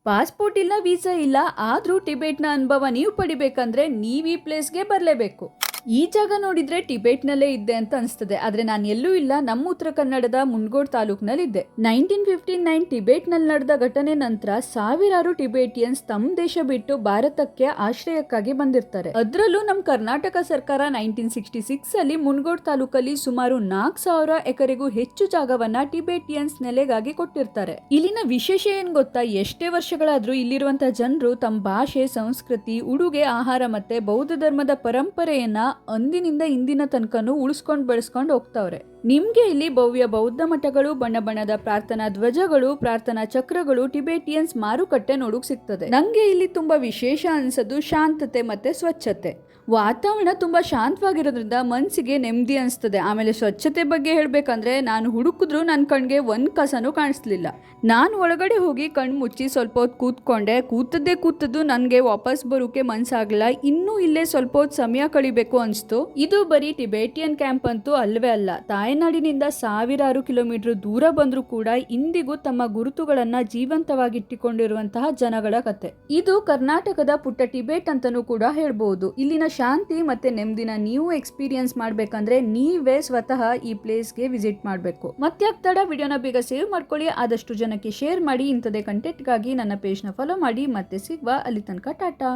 Passport ಇಲ್ಲ, visa ಇಲ್ಲ, ಆದ್ರೂ ಟಿಬೆಟ್ನ ಅನುಭವ ನೀವು ಪಡಿಬೇಕಂದ್ರೆ ನೀವು ಈ ಪ್ಲೇಸ್ಗೆ ಬರಲೇಬೇಕು. ಈ ಜಾಗ ನೋಡಿದ್ರೆ ಟಿಬೆಟ್ನಲ್ಲೇ ಇದ್ದೆ ಅಂತ ಅನಿಸ್ತದೆ, ಆದ್ರೆ ನಾನು ಎಲ್ಲೂ ಇಲ್ಲ. ನಮ್ಮ ಉತ್ತರ ಕನ್ನಡದ ಮುಂಡಗೋಡ್ ತಾಲೂಕಿನಲ್ಲಿ ಇದ್ದೆ. 1959 ಟಿಬೆಟ್ನಲ್ಲಿ ನಡೆದ ಘಟನೆ ನಂತರ ಸಾವಿರಾರು ಟಿಬೆಟಿಯನ್ಸ್ ತಮ್ಮ ದೇಶ ಬಿಟ್ಟು ಭಾರತಕ್ಕೆ ಆಶ್ರಯಕ್ಕಾಗಿ ಬಂದಿರ್ತಾರೆ. ಅದರಲ್ಲೂ ನಮ್ಮ ಕರ್ನಾಟಕ ಸರ್ಕಾರ 1966 ಅಲ್ಲಿ ಮುಂಡಗೋಡ್ ತಾಲೂಕಲ್ಲಿ ಸುಮಾರು 4,000 ಎಕರೆಗೂ ಹೆಚ್ಚು ಜಾಗವನ್ನ ಟಿಬೆಟಿಯನ್ಸ್ ನೆಲೆಗಾಗಿ ಕೊಟ್ಟಿರ್ತಾರೆ. ಇಲ್ಲಿನ ವಿಶೇಷ ಏನ್ ಗೊತ್ತಾ, ಎಷ್ಟೇ ವರ್ಷಗಳಾದ್ರೂ ಇಲ್ಲಿರುವಂತಹ ಜನರು ತಮ್ಮ ಭಾಷೆ, ಸಂಸ್ಕೃತಿ, ಉಡುಗೆ, ಆಹಾರ ಮತ್ತೆ ಬೌದ್ಧ ಧರ್ಮದ ಪರಂಪರೆಯನ್ನ ಅಂದಿನಿಂದ ಇಂದಿನ ತನಕನೂ ಉಳಿಸ್ಕೊಂಡು ಬೆಳೆಸ್ಕೊಂಡು ಹೋಗ್ತಾವ್ರೆ. ನಿಮ್ಗೆ ಇಲ್ಲಿ ಭವ್ಯ ಬೌದ್ಧ ಮಠಗಳು, ಬಣ್ಣ ಬಣ್ಣದ ಪ್ರಾರ್ಥನಾ ಧ್ವಜಗಳು, ಪ್ರಾರ್ಥನಾ ಚಕ್ರಗಳು, ಟಿಬೆಟಿಯನ್ಸ್ ಮಾರುಕಟ್ಟೆ ನೋಡಕ್ ಸಿಗ್ತದೆ. ನಂಗೆ ಇಲ್ಲಿ ತುಂಬಾ ವಿಶೇಷ ಅನ್ಸೋದು ಶಾಂತತೆ ಮತ್ತೆ ಸ್ವಚ್ಛತೆ. ವಾತಾವರಣ ತುಂಬಾ ಶಾಂತವಾಗಿರೋದ್ರಿಂದ ಮನಸ್ಸಿಗೆ ನೆಮ್ಮದಿ ಅನಿಸ್ತದೆ. ಆಮೇಲೆ ಸ್ವಚ್ಛತೆ ಬಗ್ಗೆ ಹೇಳ್ಬೇಕಂದ್ರೆ, ನಾನು ಹುಡುಕಿದ್ರು ನನ್ನ ಕಣ್ಗೆ ಒಂದ್ ಕಸನೂ ಕಾಣಿಸ್ಲಿಲ್ಲ. ನಾನು ಒಳಗಡೆ ಹೋಗಿ ಕಣ್ಣು ಮುಚ್ಚಿ ಸ್ವಲ್ಪ ಹೊತ್ತು ಕೂತ್ಕೊಂಡೆ. ಕೂತದ್ದು ನನಗೆ ವಾಪಸ್ ಬರೋಕೆ ಮನ್ಸಾಗ್ಲಿಲ್ಲ. ಇನ್ನೂ ಇಲ್ಲೇ ಸ್ವಲ್ಪ ಹೊತ್ತು ಸಮಯ ಕಳಿಬೇಕು ಅನಿಸ್ತು. ಇದು ಬರೀ ಟಿಬೆಟಿಯನ್ ಕ್ಯಾಂಪ್ ಅಂತೂ ಅಲ್ವೇ ಅಲ್ಲ. ತಾಯ್ನಾಡಿನಿಂದ ಸಾವಿರಾರು ಕಿಲೋಮೀಟರ್ ದೂರ ಬಂದರೂ ಕೂಡ ಇಂದಿಗೂ ತಮ್ಮ ಗುರುತುಗಳನ್ನ ಜೀವಂತವಾಗಿಟ್ಟಿಕೊಂಡಿರುವಂತಹ ಜನಗಳ ಕತೆ. ಇದು ಕರ್ನಾಟಕದ ಪುಟ್ಟ ಟಿಬೆಟ್ ಅಂತಾನೂ ಕೂಡ ಹೇಳ್ಬಹುದು. ಇಲ್ಲಿನ ಶಾಂತಿ ಮತ್ತೆ ನೆಮ್ಮದಿನ ನೀವು ಎಕ್ಸ್ಪೀರಿಯನ್ಸ್ ಮಾಡ್ಬೇಕಂದ್ರೆ ನೀವೇ ಸ್ವತಃ ಈ ಪ್ಲೇಸ್ಗೆ ವಿಸಿಟ್ ಮಾಡಬೇಕು. ಮತ್ತೆ ತಡ, ವಿಡಿಯೋನ ಬೇಗ ಸೇವ್ ಮಾಡ್ಕೊಳ್ಳಿ, ಆದಷ್ಟು ಜನಕ್ಕೆ ಶೇರ್ ಮಾಡಿ. ಇಂಥದೇ ಕಂಟೆಂಟ್ಗಾಗಿ ನನ್ನ ಪೇಜ್ನ ಫಾಲೋ ಮಾಡಿ. ಮತ್ತೆ ಸಿಗುವ, ಅಲ್ಲಿ ತನಕ ಟಾಟಾ.